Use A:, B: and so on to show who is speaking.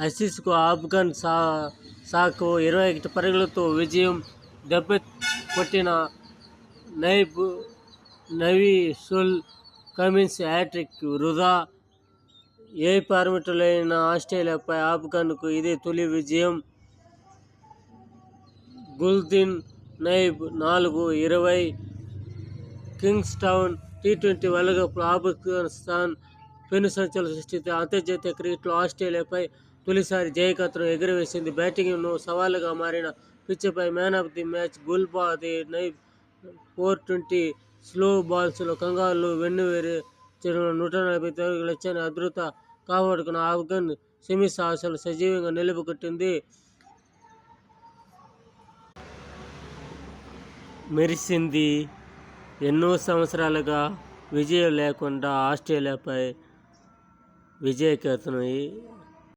A: ఆసీస్కు ఆఫ్ఘన్ సాకు 21 పరుగులతో విజయం. దెబ్బ కొట్టిన నవీసుల్ కమిన్స్ హ్యాట్రిక్ వృధా. ఏ ఫార్మాట్లో లేని ఆస్ట్రేలియాపై ఆఫ్ఘన్కు ఇది తొలి విజయం. గుల్దీన్ నైబ్ 4-20 కింగ్స్టౌన్ టీ20 వరల్డ్కప్లో ఆఫ్ఘనిస్తాన్ పెను సంచలనం సృష్టించి అంతర్జాతీయ క్రికెట్లో ఆస్ట్రేలియాపై తొలిసారి జయకేతనం ఎగురవేసింది. బ్యాటింగ్ను సవాలుగా మారిన పిచ్పై man of the match Gulbadin Naib 420 slow బాల్స్లో కంగారులు వెన్నువేరే చెరువున 140 పరుగుల లక్ష్యాన్ని అద్భుత కాపాడుకున్న ఆఫ్ఘన్ సెమీస్ ఆశలు సజీవంగా నిలుపుకొట్టింది. మెరిసింది. ఎన్నో సంవత్సరాలుగా విజయం లేకుండా ఆస్ట్రేలియాపై విజయకేతనం